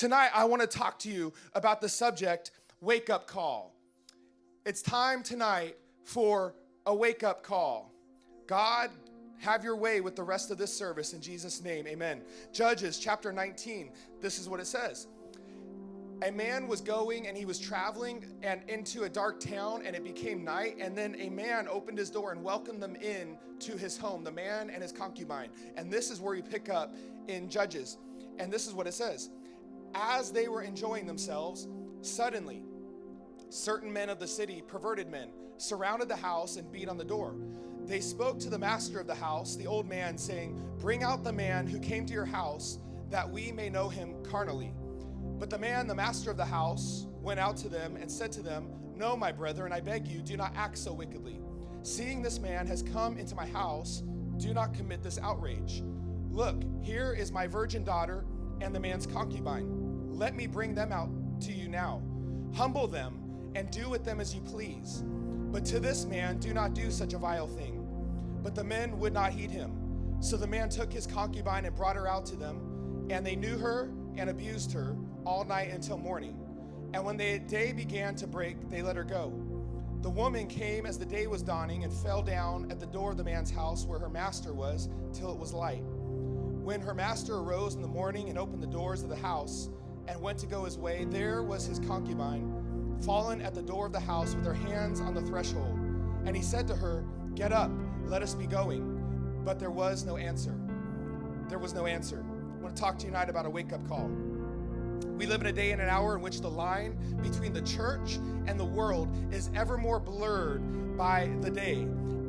Tonight, I want to talk to you about the subject, wake-up call. It's time tonight for a wake-up call. God, have your way with the rest of this service in Jesus' name, amen. Judges chapter 19, this is what it says. A man was going and he was traveling and into a dark town, and it became night, and then a man opened his door and welcomed them in to his home, the man and his concubine. And this is where we pick up in Judges. And this is what it says. As they were enjoying themselves, suddenly certain men of the city, perverted men, surrounded the house and beat on the door. They spoke to the master of the house, the old man, saying, "Bring out the man who came to your house, that we may know him carnally." But the man, the master of the house, went out to them and said to them, "No, my brethren, I beg you, do not act so wickedly. Seeing this man has come into my house, do not commit this outrage. Look, here is my virgin daughter and the man's concubine. Let me bring them out to you now. Humble them and do with them as you please. But to this man do not do such a vile thing." But the men would not heed him. So the man took his concubine and brought her out to them, and they knew her and abused her all night until morning. And when the day began to break, they let her go. The woman came as the day was dawning and fell down at the door of the man's house where her master was till it was light. When her master arose in the morning and opened the doors of the house and went to go his way, there was his concubine fallen at the door of the house with her hands on the threshold. And he said to her, "Get up, let us be going." But there was no answer. There was no answer. I want to talk to you tonight about a wake-up call. We live in a day and an hour in which the line between the church and the world is ever more blurred by the day.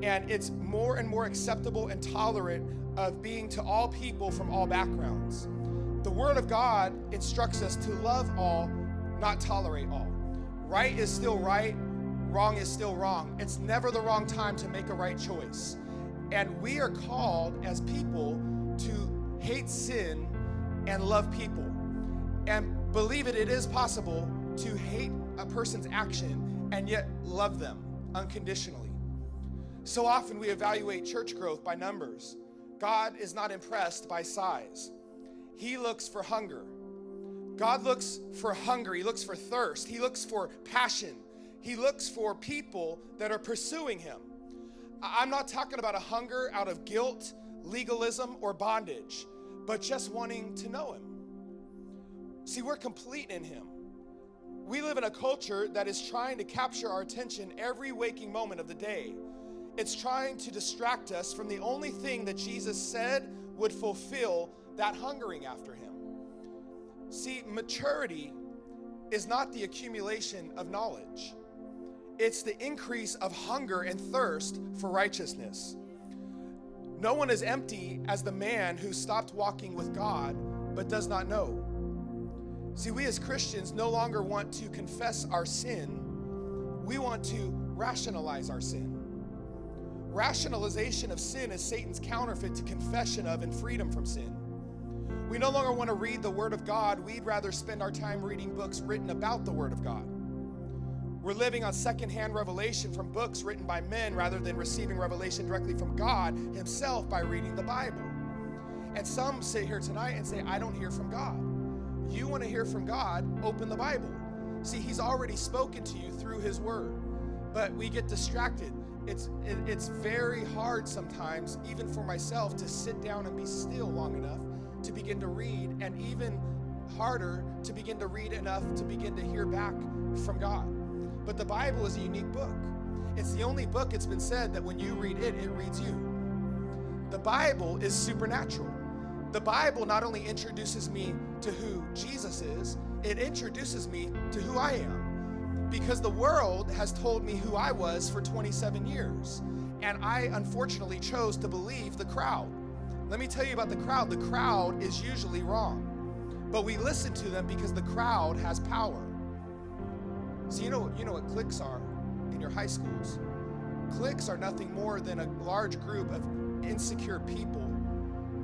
And it's more and more acceptable and tolerant of being to all people from all backgrounds. The Word of God instructs us to love all, not tolerate all. Right is still right, wrong is still wrong. It's never the wrong time to make a right choice. And we are called as people to hate sin and love people. And believe it is possible to hate a person's action and yet love them unconditionally. So often we evaluate church growth by numbers. God is not impressed by size. He looks for hunger. God looks for hunger. He looks for thirst. He looks for passion. He looks for people that are pursuing him. I'm not talking about a hunger out of guilt, legalism, or bondage, but just wanting to know him. See, we're complete in him. We live in a culture that is trying to capture our attention every waking moment of the day. It's trying to distract us from the only thing that Jesus said would fulfill that hungering after him. See, maturity is not the accumulation of knowledge. It's the increase of hunger and thirst for righteousness. No one is empty as the man who stopped walking with God but does not know. See, we as Christians no longer want to confess our sin. We want to rationalize our sin. Rationalization of sin is Satan's counterfeit to confession of and freedom from sin. We no longer want to read the Word of God. We'd rather spend our time reading books written about the Word of God. We're living on secondhand revelation from books written by men rather than receiving revelation directly from God himself by reading the Bible. And some sit here tonight and say, "I don't hear from God." You want to hear from God, open the Bible. See, he's already spoken to you through his word, but we get distracted. It's very hard sometimes, even for myself, to sit down and be still long enough to begin to read, and even harder to begin to read enough to begin to hear back from God. But the Bible is a unique book. It's the only book, it's been said, that when you read it, it reads you. The Bible is supernatural. The Bible not only introduces me to who Jesus is, it introduces me to who I am. Because the world has told me who I was for 27 years. And I unfortunately chose to believe the crowd. Let me tell you about the crowd. The crowd is usually wrong. But we listen to them because the crowd has power. So you know what cliques are in your high schools? Cliques are nothing more than a large group of insecure people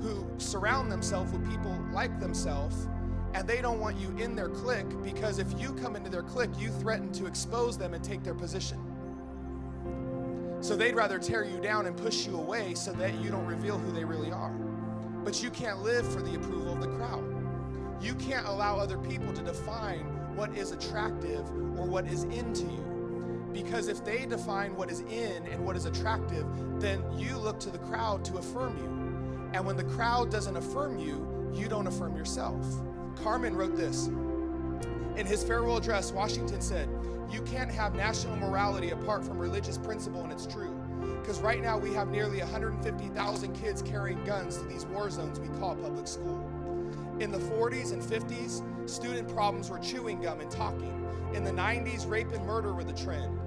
who surround themselves with people like themselves, and they don't want you in their clique because if you come into their clique, you threaten to expose them and take their position. So they'd rather tear you down and push you away so that you don't reveal who they really are. But you can't live for the approval of the crowd. you can't allow other people to define what is attractive or what is into you. Because if they define what is in and what is attractive, then you look to the crowd to affirm you. And when the crowd doesn't affirm you, you don't affirm yourself. Carmen wrote this. In his farewell address, Washington said, "You can't have national morality apart from religious principle," and it's true. Because right now we have nearly 150,000 kids carrying guns to these war zones we call public school. In the 40s and 50s, student problems were chewing gum and talking. In the 90s, rape and murder were the trend.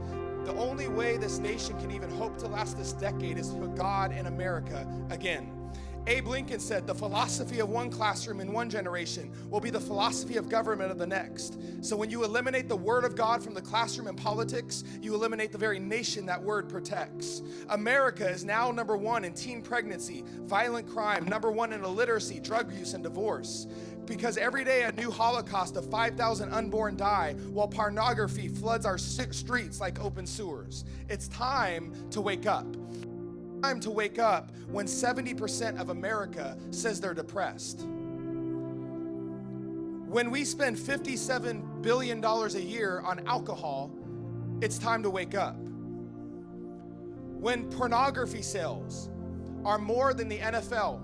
The only way this nation can even hope to last this decade is to put God in America again. Abe Lincoln said, "The philosophy of one classroom in one generation will be the philosophy of government of the next." So when you eliminate the word of God from the classroom and politics, you eliminate the very nation that word protects. America is now number one in teen pregnancy, violent crime, number one in illiteracy, drug use, and divorce. Because every day a new Holocaust of 5,000 unborn die while pornography floods our streets like open sewers. It's time to wake up. Time to wake up when 70% of America says they're depressed. When we spend $57 billion a year on alcohol, it's time to wake up. When pornography sales are more than the NFL,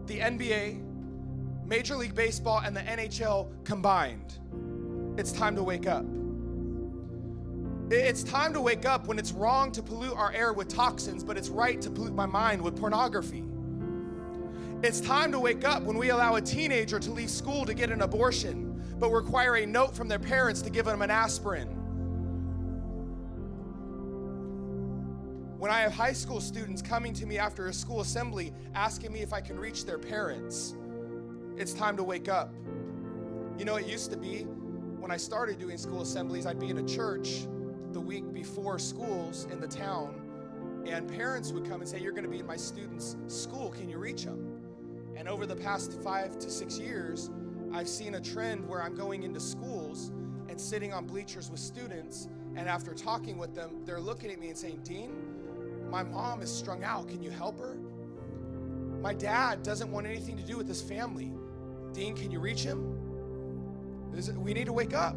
the NBA, Major League Baseball, and the NHL combined, it's time to wake up. It's time to wake up when it's wrong to pollute our air with toxins, but it's right to pollute my mind with pornography. It's time to wake up when we allow a teenager to leave school to get an abortion, but require a note from their parents to give them an aspirin. When I have high school students coming to me after a school assembly asking me if I can reach their parents, it's time to wake up. You know, it used to be when I started doing school assemblies, I'd be in a church the week before schools in the town, and parents would come and say, "You're going to be in my student's school, can you reach them?" And over the past 5 to 6 years, I've seen a trend where I'm going into schools and sitting on bleachers with students, and after talking with them, they're looking at me and saying, "Dean, my mom is strung out, can you help her? My dad doesn't want anything to do with this family. Dean, can you reach him?" We need to wake up.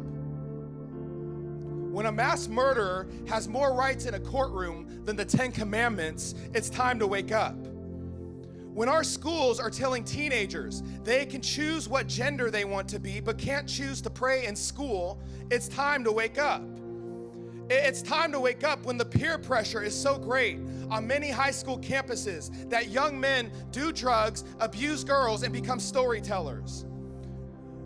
When a mass murderer has more rights in a courtroom than the 10 Commandments, it's time to wake up. When our schools are telling teenagers they can choose what gender they want to be but can't choose to pray in school, it's time to wake up. It's time to wake up when the peer pressure is so great on many high school campuses that young men do drugs, abuse girls, and become storytellers.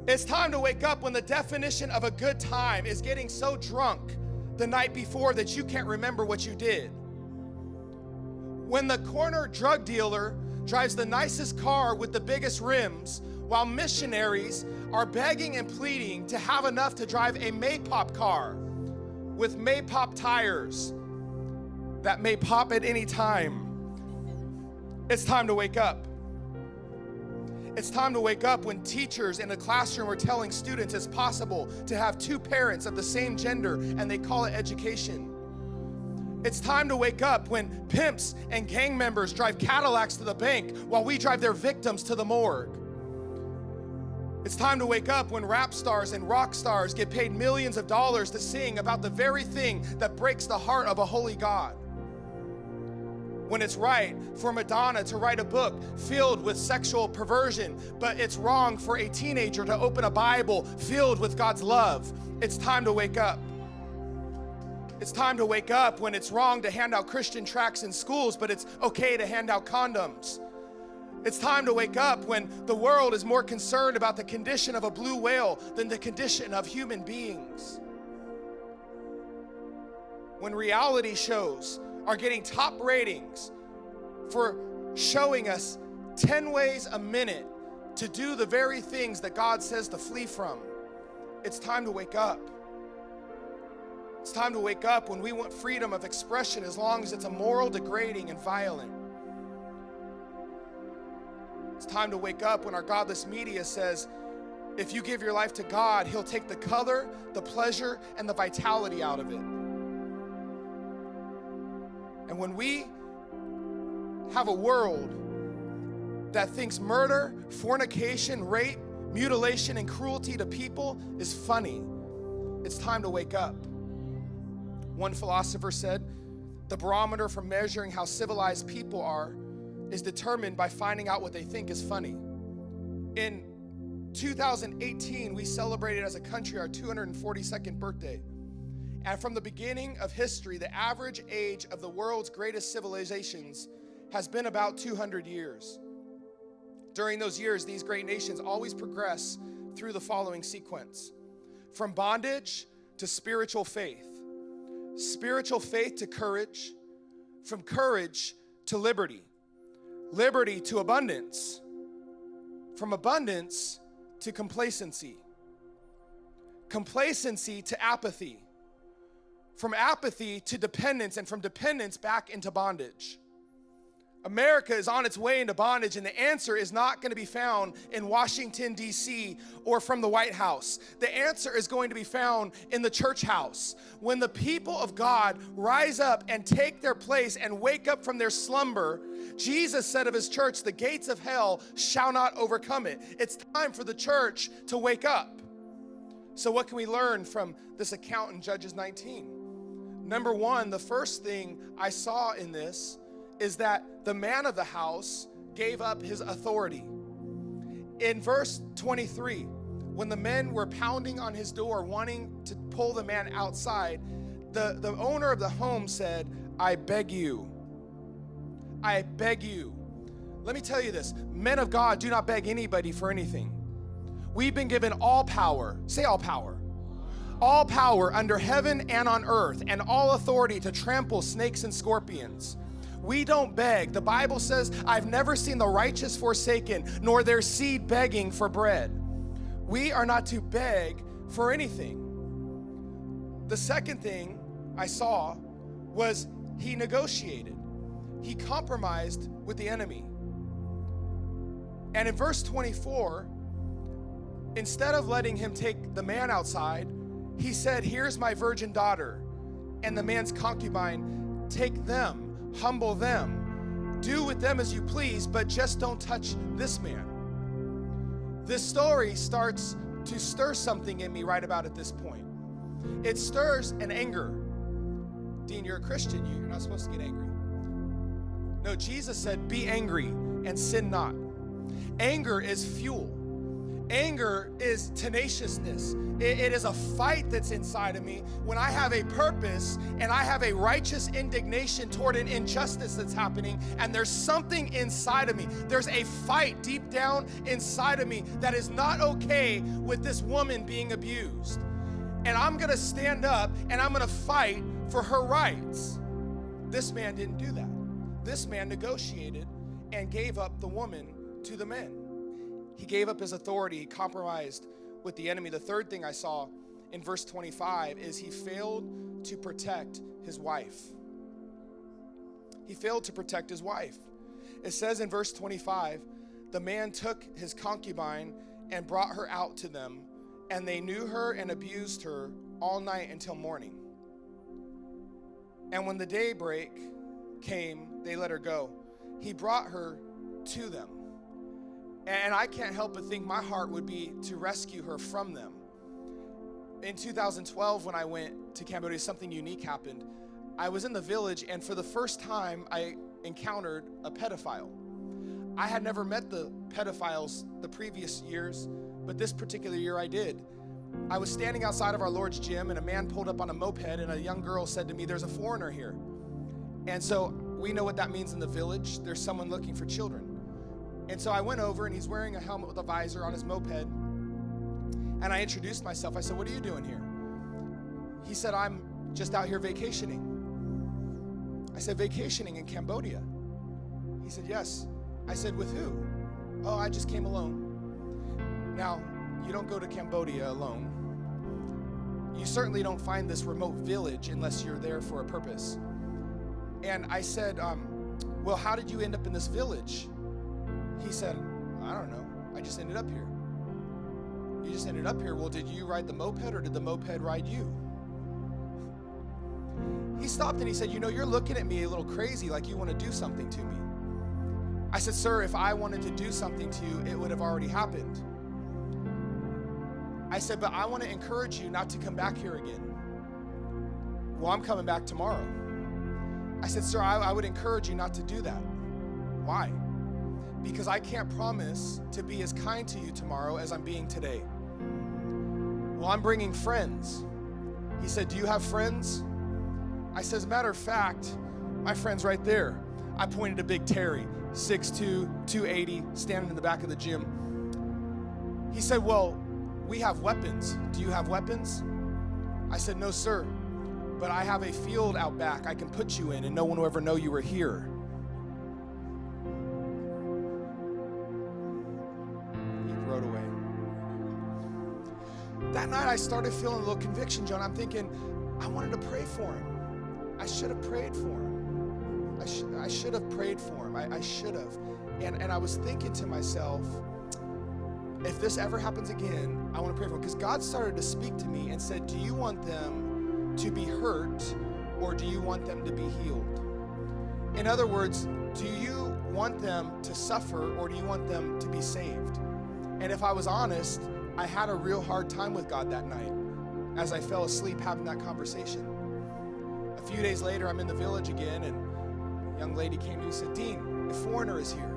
It's time to wake up when the definition of a good time is getting so drunk the night before that you can't remember what you did. When the corner drug dealer drives the nicest car with the biggest rims, while missionaries are begging and pleading to have enough to drive a Maypop car with Maypop tires that may pop at any time. It's time to wake up. It's time to wake up when teachers in the classroom are telling students it's possible to have 2 parents of the same gender and they call it education. It's time to wake up when pimps and gang members drive Cadillacs to the bank while we drive their victims to the morgue. It's time to wake up when rap stars and rock stars get paid millions of dollars to sing about the very thing that breaks the heart of a holy God. When it's right for Madonna to write a book filled with sexual perversion, but it's wrong for a teenager to open a Bible filled with God's love. It's time to wake up. It's time to wake up when it's wrong to hand out Christian tracts in schools, but it's okay to hand out condoms. It's time to wake up when the world is more concerned about the condition of a blue whale than the condition of human beings. When reality shows are getting top ratings for showing us 10 ways a minute to do the very things that God says to flee from. It's time to wake up. It's time to wake up when we want freedom of expression as long as it's immoral, degrading, and violent. It's time to wake up when our godless media says, if you give your life to God, He'll take the color, the pleasure, and the vitality out of it. And when we have a world that thinks murder, fornication, rape mutilation and cruelty to people is funny. It's time to wake up. One philosopher said, the barometer for measuring how civilized people are is determined by finding out what they think is funny. In 2018, we celebrated as a country our 242nd birthday. And from the beginning of history, the average age of the world's greatest civilizations has been about 200 years. During those years, these great nations always progress through the following sequence: from bondage to spiritual faith to courage, from courage to liberty, liberty to abundance, from abundance to complacency, complacency to apathy, from apathy to dependence, and from dependence back into bondage. America is on its way into bondage, and the answer is not going to be found in Washington, D.C. or from the White House. The answer is going to be found in the church house. When the people of God rise up and take their place and wake up from their slumber, Jesus said of his church, the gates of hell shall not overcome it. It's time for the church to wake up. So what can we learn from this account in Judges 19? Number one, the first thing I saw in this is that the man of the house gave up his authority. In verse 23, when the men were pounding on his door, wanting to pull the man outside, the owner of the home said, I beg you. I beg you. Let me tell you this, men of God do not beg anybody for anything. We've been given all power, say all power under heaven and on earth, and all authority to trample snakes and scorpions. We don't beg. The Bible says, I've never seen the righteous forsaken, nor their seed begging for bread. We are not to beg for anything. The second thing I saw was he negotiated. He compromised with the enemy. And in verse 24, instead of letting him take the man outside, he said, here's my virgin daughter and the man's concubine. Take them. Humble them. Do with them as you please, but just don't touch this man. This story starts to stir something in me right about at this point. It stirs an anger. Dean, you're a Christian. You're not supposed to get angry. No, Jesus said, be angry and sin not. Anger is fuel. Anger is tenaciousness. It is a fight that's inside of me when I have a purpose and I have a righteous indignation toward an injustice that's happening, and there's something inside of me. There's a fight deep down inside of me that is not okay with this woman being abused. And I'm gonna stand up and I'm gonna fight for her rights. This man didn't do that. This man negotiated and gave up the woman to the men. He gave up his authority. He compromised with the enemy. The third thing I saw in verse 25 is he failed to protect his wife. He failed to protect his wife. It says in verse 25, the man took his concubine and brought her out to them, and they knew her and abused her all night until morning. And when the daybreak came, they let her go. He brought her to them. And I can't help but think my heart would be to rescue her from them. In 2012, when I went to Cambodia, something unique happened. I was in the village, and for the first time, I encountered a pedophile. I had never met the pedophiles the previous years, but this particular year I did. I was standing outside of our Lord's gym, and a man pulled up on a moped, and a young girl said to me, there's a foreigner here. And so we know what that means in the village. There's someone looking for children. And so I went over, and he's wearing a helmet with a visor on his moped. And I introduced myself. I said, what are you doing here? He said, I'm just out here vacationing. I said, vacationing in Cambodia? He said, yes. I said, with who? Oh, I just came alone. Now, you don't go to Cambodia alone. You certainly don't find this remote village unless you're there for a purpose. And I said, well, how did you end up in this village? He said, I don't know. I just ended up here. You just ended up here. Well, did you ride the moped or did the moped ride you? He stopped and he said, you know, you're looking at me a little crazy, like you want to do something to me. I said, sir, if I wanted to do something to you, it would have already happened. I said, but I want to encourage you not to come back here again. Well, I'm coming back tomorrow. I said, sir, I would encourage you not to do that. Why? Because I can't promise to be as kind to you tomorrow as I'm being today. Well, I'm bringing friends. He said, do you have friends? I said, as a matter of fact, my friend's right there. I pointed to Big Terry, 6'2", 280, standing in the back of the gym. He said, well, we have weapons. Do you have weapons? I said, no, sir, but I have a field out back I can put you in and no one will ever know you were here. He rode away. That night I started feeling a little conviction, John. I'm thinking, I wanted to pray for him. I should have prayed for him. I should have prayed for him. I should have. And I was thinking to myself, if this ever happens again, I want to pray for him. Because God started to speak to me and said, do you want them to be hurt or do you want them to be healed? In other words, do you want them to suffer or do you want them to be saved? And if I was honest, I had a real hard time with God that night as I fell asleep having that conversation. A few days later, I'm in the village again, and a young lady came to me and said, Dean, a foreigner is here.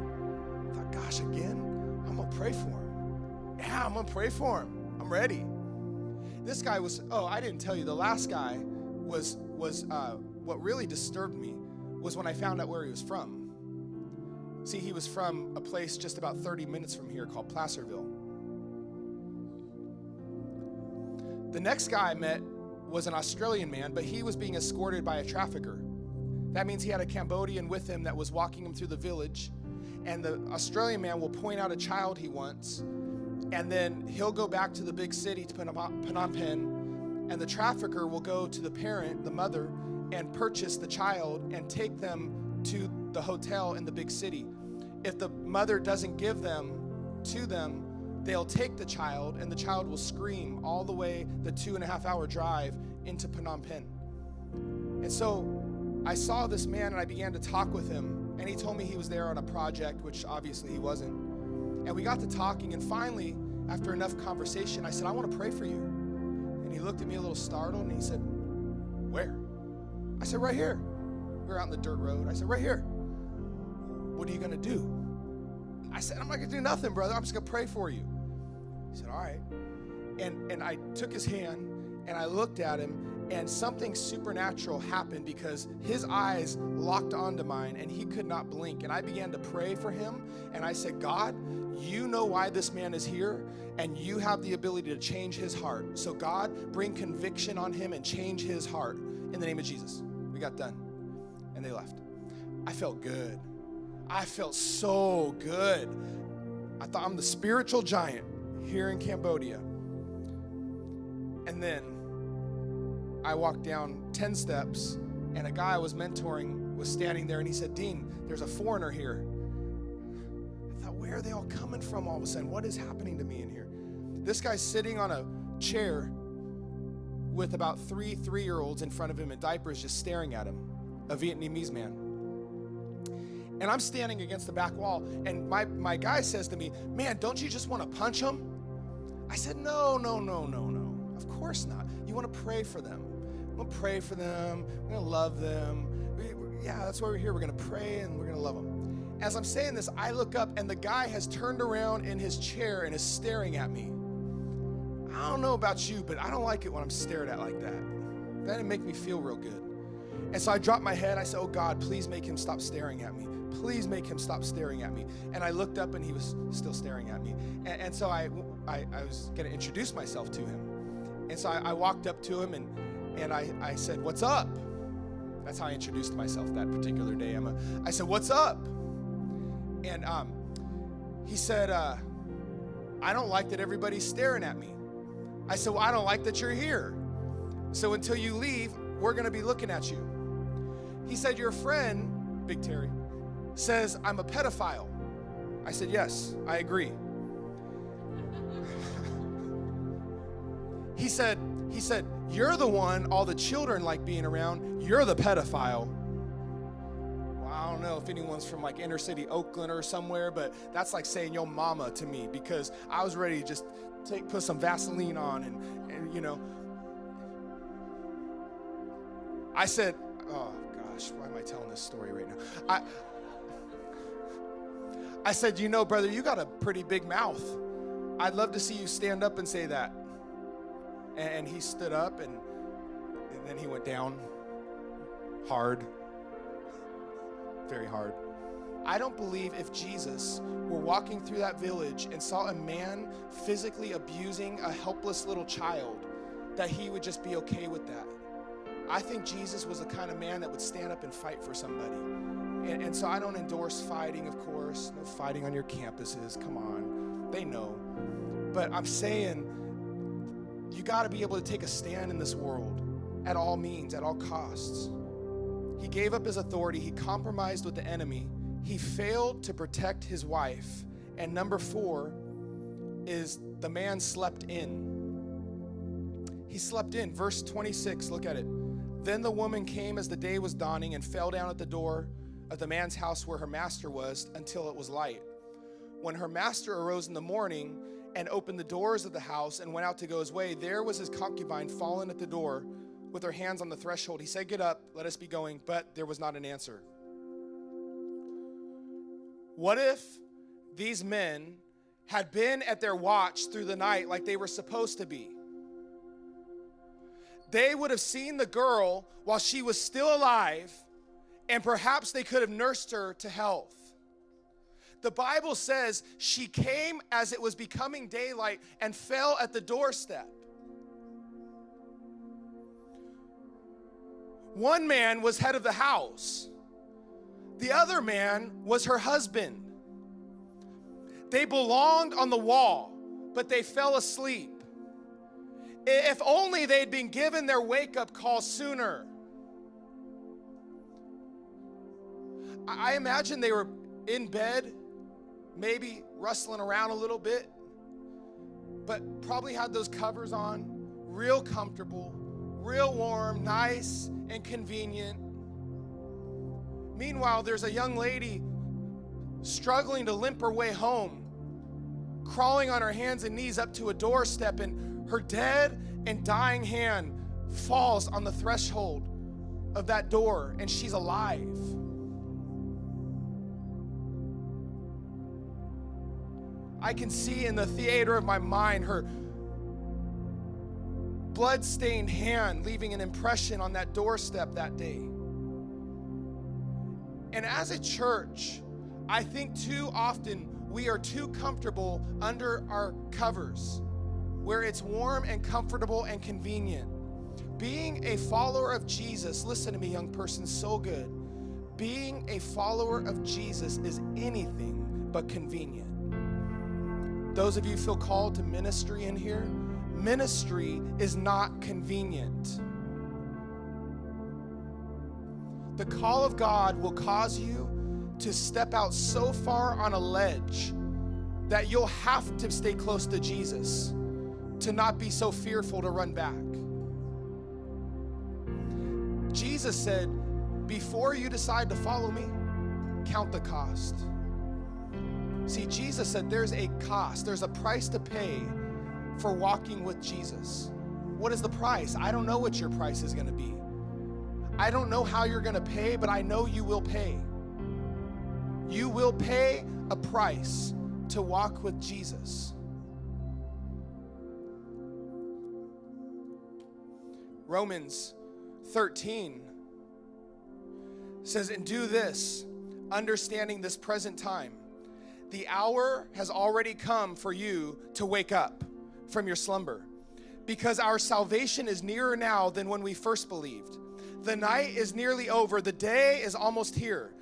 I thought, gosh, again? I'm going to pray for him. Yeah, I'm going to pray for him. I'm ready. This guy was, I didn't tell you, the last guy was what really disturbed me was when I found out where he was from. See, he was from a place just about 30 minutes from here called Placerville. The next guy I met was an Australian man, but he was being escorted by a trafficker. That means he had a Cambodian with him that was walking him through the village, and the Australian man will point out a child he wants, and then he'll go back to the big city to Phnom Penh, and the trafficker will go to the parent, the mother, and purchase the child and take them to the hotel in the big city. If the mother doesn't give them to them, they'll take the child, and the child will scream all the way the 2.5-hour drive into Phnom Penh. And so I saw this man, and I began to talk with him, and he told me he was there on a project, which obviously he wasn't. And we got to talking, and finally, after enough conversation, I said, I want to pray for you. And he looked at me a little startled, and he said, where? I said, right here. We were out in the dirt road. I said, right here. What are you going to do? I said, I'm not going to do nothing, brother. I'm just going to pray for you. He said, all right. And I took his hand, and I looked at him, and something supernatural happened because his eyes locked onto mine, and he could not blink. And I began to pray for him, and I said, God, you know why this man is here, and you have the ability to change his heart. So God, bring conviction on him and change his heart in the name of Jesus. We got done, and they left. I felt good. I felt so good. I thought I'm the spiritual giant here in Cambodia. And then I walked down 10 steps, and a guy I was mentoring was standing there, and he said, Dean, there's a foreigner here. I thought, where are they all coming from all of a sudden? What is happening to me in here? This guy's sitting on a chair with about 3 3-year-olds in front of him in diapers just staring at him, a Vietnamese man. And I'm standing against the back wall, and my guy says to me, man, don't you just want to punch him? I said, no. Of course not. You want to pray for them. We'll pray for them. We're going to love them. Yeah, that's why we're here. We're going to pray, and we're going to love them. As I'm saying this, I look up, and the guy has turned around in his chair and is staring at me. I don't know about you, but I don't like it when I'm stared at like that. That didn't make me feel real good. And so I dropped my head. I said, oh, God, please make him stop staring at me. Please make him stop staring at me. And I looked up, and he was still staring at me. And so I was going to introduce myself to him. And so I walked up to him, and I said, what's up? That's how I introduced myself that particular day. I said, what's up? And he said, I don't like that everybody's staring at me. I said, well, I don't like that you're here. So until you leave, we're going to be looking at you. He said, your friend, Big Terry, says I'm a pedophile. I said, yes, I agree. He said, you're the one all the children like being around. You're the pedophile. Well, I don't don't know if anyone's from like inner city Oakland or somewhere, but that's like saying yo mama to me, because I was ready to just put some Vaseline on and you know. I said, oh gosh, why am I telling this story right now? I said, you know, brother, you got a pretty big mouth. I'd love to see you stand up and say that. And he stood up and then he went down hard, very hard. I don't believe if Jesus were walking through that village and saw a man physically abusing a helpless little child, that he would just be okay with that. I think Jesus was the kind of man that would stand up and fight for somebody. And so I don't endorse fighting, of course. No fighting on your campuses. Come on. They know. But I'm saying you got to be able to take a stand in this world at all means, at all costs. He gave up his authority. He compromised with the enemy. He failed to protect his wife. And number 4 is the man slept in. He slept in. Verse 26, look at it. Then the woman came as the day was dawning and fell down at the door of the man's house where her master was until it was light. When her master arose in the morning and opened the doors of the house and went out to go his way, there was his concubine fallen at the door with her hands on the threshold. He said, "Get up, let us be going," but there was not an answer. What if these men had been at their watch through the night like they were supposed to be? They would have seen the girl while she was still alive, and perhaps they could have nursed her to health. The Bible says she came as it was becoming daylight and fell at the doorstep. One man was head of the house. The other man was her husband. They belonged on the wall, but they fell asleep. If only they'd been given their wake-up call sooner. I imagine they were in bed, maybe rustling around a little bit, but probably had those covers on, real comfortable, real warm, nice and convenient. Meanwhile, there's a young lady struggling to limp her way home, crawling on her hands and knees up to a doorstep, and her dead and dying hand falls on the threshold of that door, and she's alive. I can see in the theater of my mind her blood-stained hand leaving an impression on that doorstep that day. And as a church, I think too often we are too comfortable under our covers, where it's warm and comfortable and convenient. Being a follower of Jesus, listen to me, young person, so good. Being a follower of Jesus is anything but convenient. Those of you who feel called to ministry in here, ministry is not convenient. The call of God will cause you to step out so far on a ledge that you'll have to stay close to Jesus to not be so fearful to run back. Jesus said, before you decide to follow me, count the cost. See, Jesus said there's a cost, there's a price to pay for walking with Jesus. What is the price? I don't know what your price is going to be. I don't know how you're going to pay, but I know you will pay. You will pay a price to walk with Jesus. Romans 13 says, and do this, understanding this present time. The hour has already come for you to wake up from your slumber, because our salvation is nearer now than when we first believed. The night is nearly over. The day is almost here.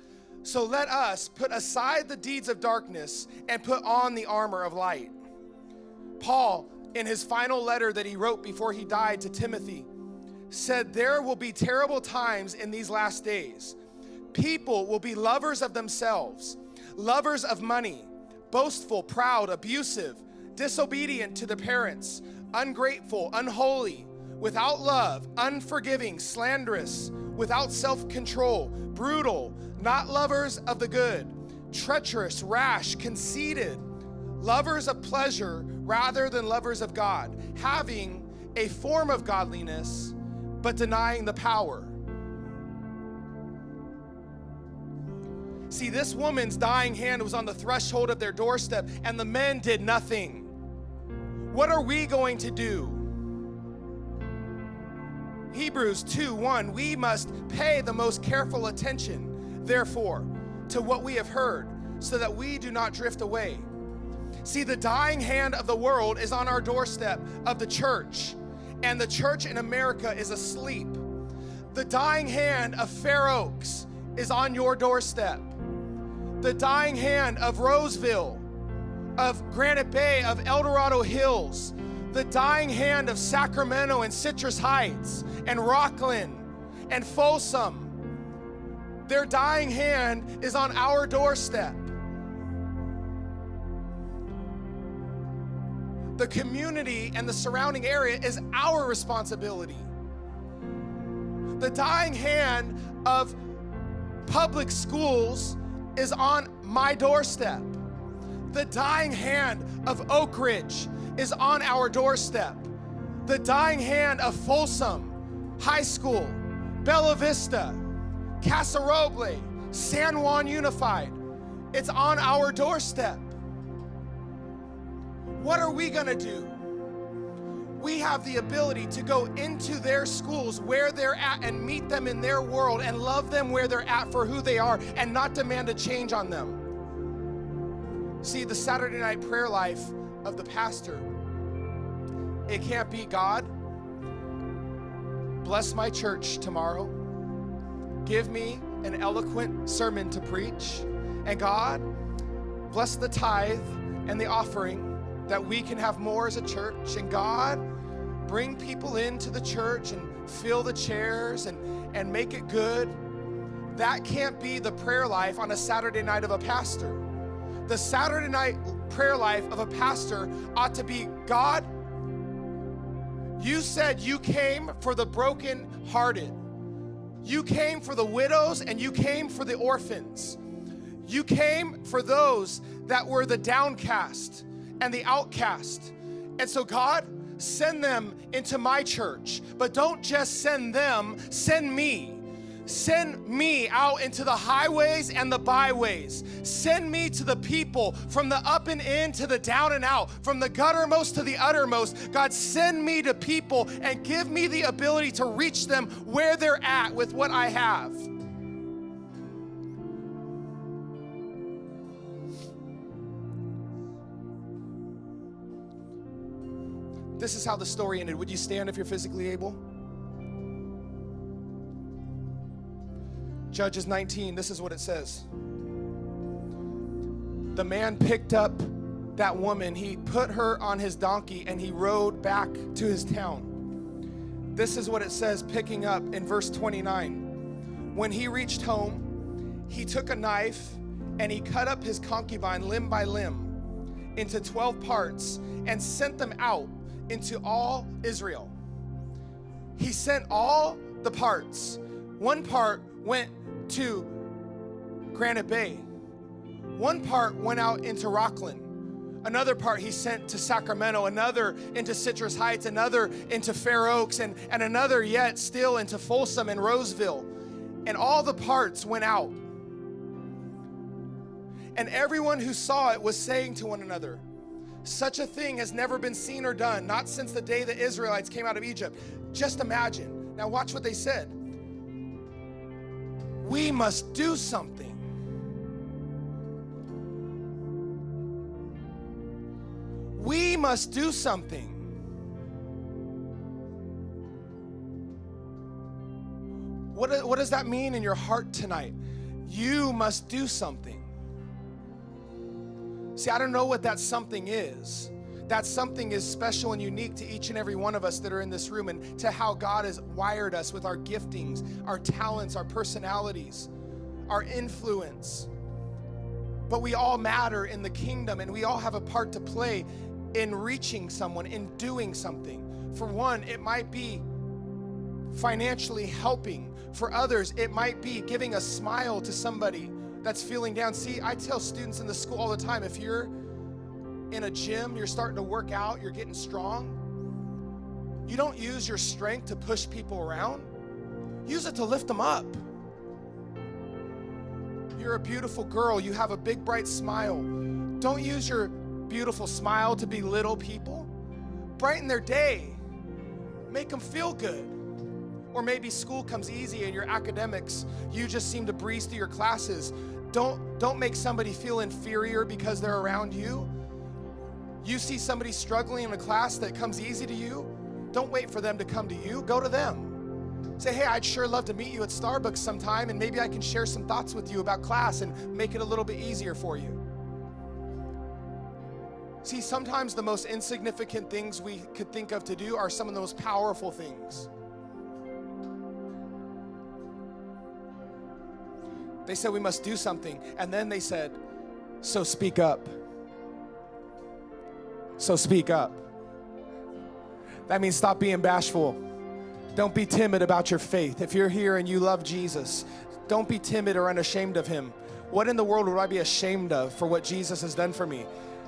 So let us put aside the deeds of darkness and put on the armor of light. Paul, in his final letter that he wrote before he died to Timothy, said there will be terrible times in these last days. People will be lovers of themselves, lovers of money, boastful, proud, abusive, disobedient to the parents, ungrateful, unholy, without love, unforgiving, slanderous, without self-control, brutal, not lovers of the good, treacherous, rash, conceited, lovers of pleasure rather than lovers of God, having a form of godliness, but denying the power. See, this woman's dying hand was on the threshold of their doorstep, and the men did nothing. What are we going to do? Hebrews 2:1, we must pay the most careful attention, therefore, to what we have heard, so that we do not drift away. See, the dying hand of the world is on our doorstep of the church, and the church in America is asleep. The dying hand of Fair Oaks is on your doorstep. The dying hand of Roseville, of Granite Bay, of El Dorado Hills, the dying hand of Sacramento and Citrus Heights and Rockland and Folsom. Their dying hand is on our doorstep. The community and the surrounding area is our responsibility. The dying hand of public schools is on my doorstep. The dying hand of Oak Ridge is on our doorstep. The dying hand of Folsom High School, Bella Vista, Casa Roble, San Juan Unified, it's on our doorstep. What are we gonna do? We have the ability to go into their schools where they're at and meet them in their world and love them where they're at for who they are and not demand a change on them. See, the Saturday night prayer life of the pastor, it can't be, God, bless my church tomorrow. Give me an eloquent sermon to preach. And God, bless the tithe and the offering that we can have more as a church. And God, bring people into the church and fill the chairs and make it good. That can't be the prayer life on a Saturday night of a pastor. The Saturday night prayer life of a pastor ought to be, God, you said you came for the brokenhearted. You came for the widows and you came for the orphans. You came for those that were the downcast and the outcast. And so God, send them into my church, but don't just send them, send me. Send me out into the highways and the byways. Send me to the people, from the up and in to the down and out, from the guttermost to the uttermost. God, send me to people and give me the ability to reach them where they're at with what I have. This is how the story ended. Would you stand if you're physically able? Judges 19, this is what it says. The man picked up that woman, he put her on his donkey, and he rode back to his town. This is what it says, picking up in verse 29. When he reached home, he took a knife and he cut up his concubine limb by limb into 12 parts and sent them out into all Israel. He sent all the parts. One part went to Granite Bay. One part went out into Rockland. Another part he sent to Sacramento, another into Citrus Heights, another into Fair Oaks, and another yet still into Folsom and Roseville. And all the parts went out. And everyone who saw it was saying to one another, such a thing has never been seen or done, not since the day the Israelites came out of Egypt. Just imagine. Now watch what they said. We must do something. We must do something. What does that mean in your heart tonight? You must do something. See, I don't know what that something is. That something is special and unique to each and every one of us that are in this room and to how God has wired us with our giftings, our talents, our personalities, our influence. But we all matter in the kingdom, and we all have a part to play in reaching someone, in doing something. For one, it might be financially helping. For others, it might be giving a smile to somebody that's feeling down. See, I tell students in the school all the time, if you're in a gym, you're starting to work out, you're getting strong, you don't use your strength to push people around. Use it to lift them up. You're a beautiful girl. You have a big, bright smile. Don't use your beautiful smile to belittle people. Brighten their day. Make them feel good. Or maybe school comes easy and your academics, you just seem to breeze through your classes. Don't make somebody feel inferior because they're around you. You see somebody struggling in a class that comes easy to you, don't wait for them to come to you. Go to them. Say, hey, I'd sure love to meet you at Starbucks sometime, and maybe I can share some thoughts with you about class and make it a little bit easier for you. See, sometimes the most insignificant things we could think of to do are some of the most powerful things. They said we must do something, and then they said, so speak up. So speak up. That means stop being bashful. Don't be timid about your faith. If you're here and you love Jesus, don't be timid or unashamed of him. What in the world would I be ashamed of for what Jesus has done for me?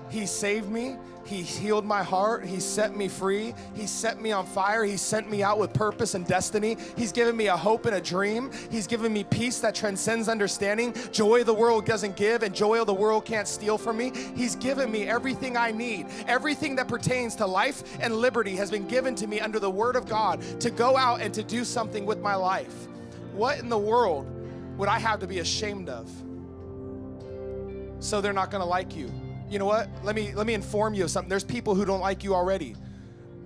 He saved me. He healed my heart. He set me free. He set me on fire. He sent me out with purpose and destiny. He's given me a hope and a dream. He's given me peace that transcends understanding, joy the world doesn't give, and joy the world can't steal from me. He's given me everything I need. Everything that pertains to life and liberty has been given to me under the word of God to go out and to do something with my life. What in the world would I have to be ashamed of? So they're not going to like you. You know what? Let me inform you of something. There's people who don't like you already,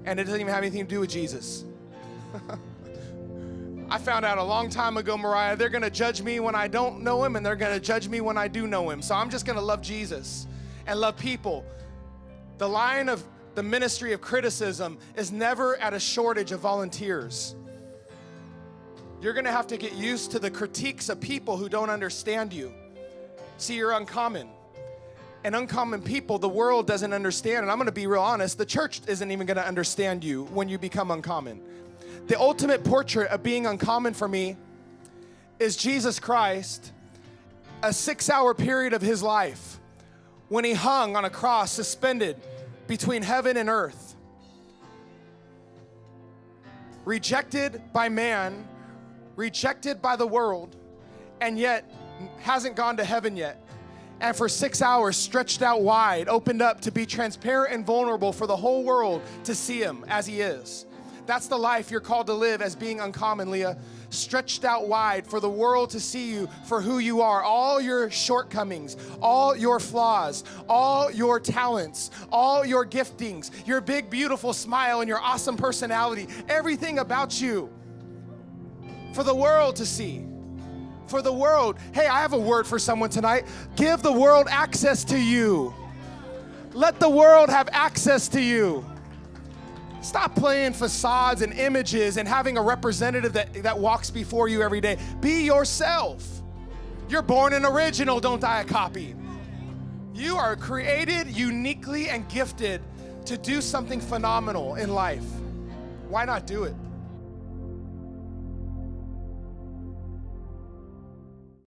and it doesn't even have anything to do with Jesus. I found out a long time ago, Mariah, they're going to judge me when I don't know him, and they're going to judge me when I do know him. So I'm just going to love Jesus and love people. The line of the ministry of criticism is never at a shortage of volunteers. You're going to have to get used to the critiques of people who don't understand you. See, you're uncommon. And uncommon people, the world doesn't understand. And I'm going to be real honest, the church isn't even going to understand you when you become uncommon. The ultimate portrait of being uncommon for me is Jesus Christ, a 6-hour period of his life when he hung on a cross suspended between heaven and earth. Rejected by man, rejected by the world, and yet hasn't gone to heaven yet. And for 6 hours, stretched out wide, opened up to be transparent and vulnerable for the whole world to see him as he is. That's the life you're called to live as being uncommon, Leah. Stretched out wide for the world to see you for who you are. All your shortcomings, all your flaws, all your talents, all your giftings, your big, beautiful smile and your awesome personality, everything about you for the world to see. For the world. Hey, I have a word for someone tonight. Give the world access to you. Let the world have access to you. Stop playing facades and images and having a representative that walks before you every day. Be yourself. You're born an original, don't die a copy. You are created uniquely and gifted to do something phenomenal in life. Why not do it?